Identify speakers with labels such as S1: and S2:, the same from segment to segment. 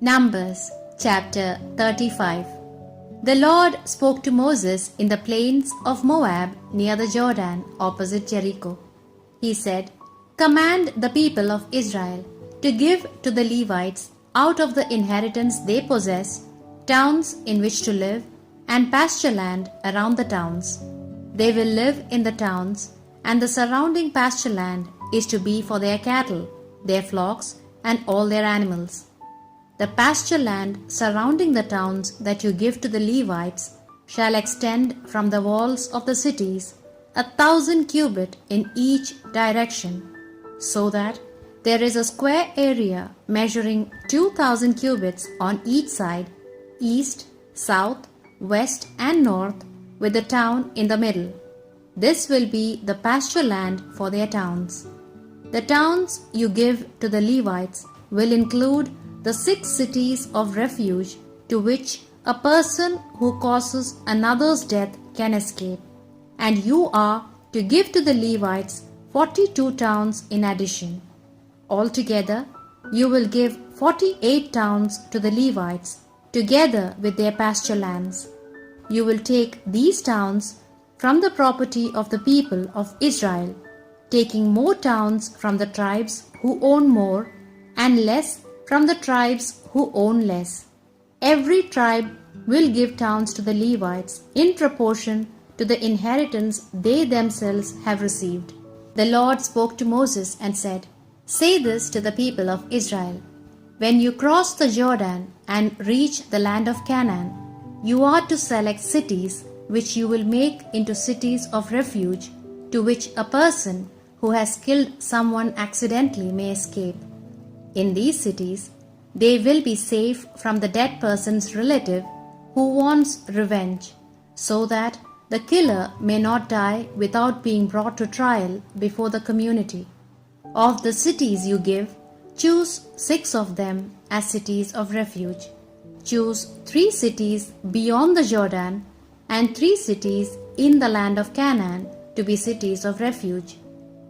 S1: Numbers chapter 35. The Lord spoke to Moses in the plains of Moab near the Jordan opposite Jericho. He said, "Command the people of Israel to give to the Levites out of the inheritance they possess towns in which to live and pasture land around the towns. They will live in the towns, and the surrounding pasture land is to be for their cattle, their flocks, and all their animals. The pasture land surrounding the towns that you give to the Levites shall extend from the walls of the cities 1,000 cubits in each direction, so that there is a square area measuring 2,000 cubits on each side, east, south, west, and north, with the town in the middle. This will be the pasture land for their towns. The towns you give to the Levites will include the 6 cities of refuge to which a person who causes another's death can escape, and you are to give to the Levites 42 towns in addition. Altogether, you will give 48 towns to the Levites, together with their pasture lands. You will take these towns from the property of the people of Israel, taking more towns from the tribes who own more, and less from the tribes who own less. Every tribe will give towns to the Levites in proportion to the inheritance they themselves have received." The Lord spoke to Moses and said, "Say this to the people of Israel. When you cross the Jordan and reach the land of Canaan, you are to select cities which you will make into cities of refuge, to which a person who has killed someone accidentally may escape. In these cities, they will be safe from the dead person's relative who wants revenge, so that the killer may not die without being brought to trial before the community. Of the cities you give, choose 6 of them as cities of refuge. Choose 3 cities beyond the Jordan and 3 cities in the land of Canaan to be cities of refuge.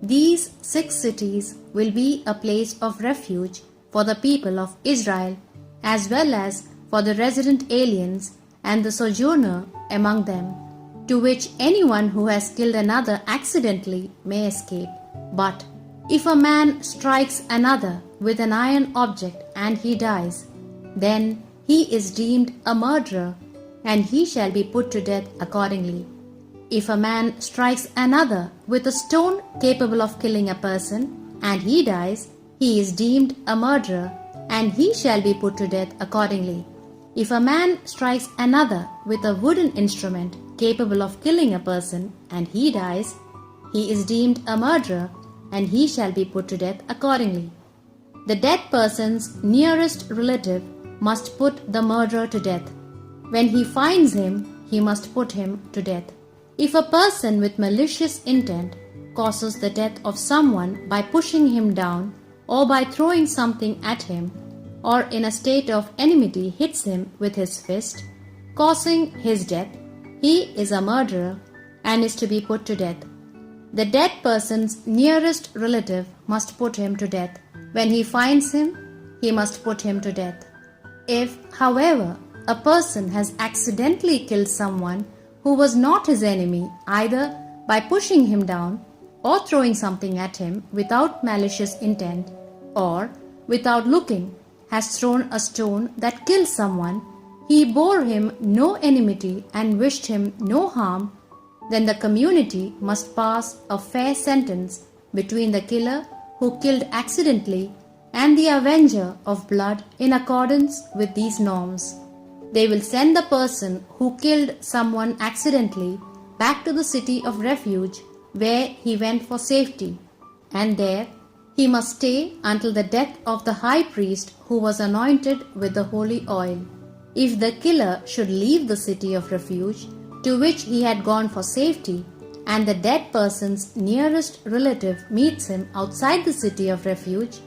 S1: These 6 cities will be a place of refuge for the people of Israel, as well as for the resident aliens and the sojourner among them, to which anyone who has killed another accidentally may escape. But if a man strikes another with an iron object and he dies, then he is deemed a murderer, and he shall be put to death accordingly. If a man strikes another with a stone capable of killing a person, and he dies, he is deemed a murderer, and he shall be put to death accordingly. If a man strikes another with a wooden instrument capable of killing a person, and he dies, he is deemed a murderer, and he shall be put to death accordingly. The dead person's nearest relative must put the murderer to death. When he finds him, he must put him to death. If a person with malicious intent causes the death of someone by pushing him down, or by throwing something at him, or in a state of enmity hits him with his fist, causing his death, he is a murderer and is to be put to death. The dead person's nearest relative must put him to death. When he finds him, he must put him to death. If, however, a person has accidentally killed someone who was not his enemy, either by pushing him down or throwing something at him without malicious intent, or without looking has thrown a stone that killed someone, he bore him no enmity and wished him no harm, then the community must pass a fair sentence between the killer who killed accidentally and the avenger of blood in accordance with these norms. They will send the person who killed someone accidentally back to the city of refuge where he went for safety, and there he must stay until the death of the high priest who was anointed with the holy oil. If the killer should leave the city of refuge to which he had gone for safety, and the dead person's nearest relative meets him outside the city of refuge,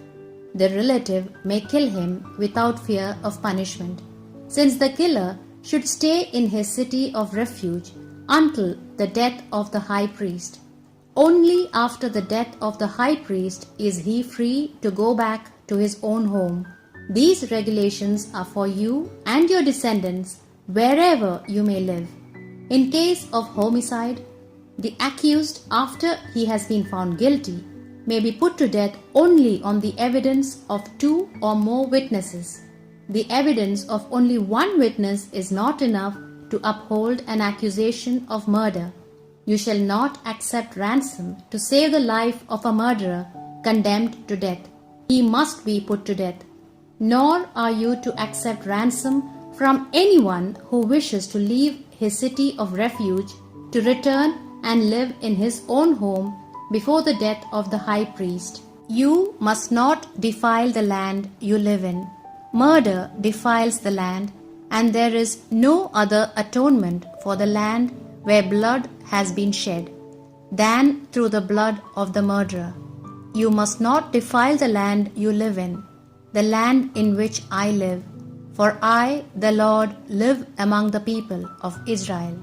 S1: the relative may kill him without fear of punishment, since the killer should stay in his city of refuge until the death of the high priest. Only after the death of the high priest is he free to go back to his own home. These regulations are for you and your descendants wherever you may live. In case of homicide, the accused, after he has been found guilty, may be put to death only on the evidence of 2 or more witnesses. The evidence of only one witness is not enough to uphold an accusation of murder. You shall not accept ransom to save the life of a murderer condemned to death. He must be put to death. Nor are you to accept ransom from anyone who wishes to leave his city of refuge to return and live in his own home before the death of the high priest. You must not defile the land you live in. Murder defiles the land, and there is no other atonement for the land where blood has been shed than through the blood of the murderer. You must not defile the land you live in, the land in which I live, for I, the Lord, live among the people of Israel.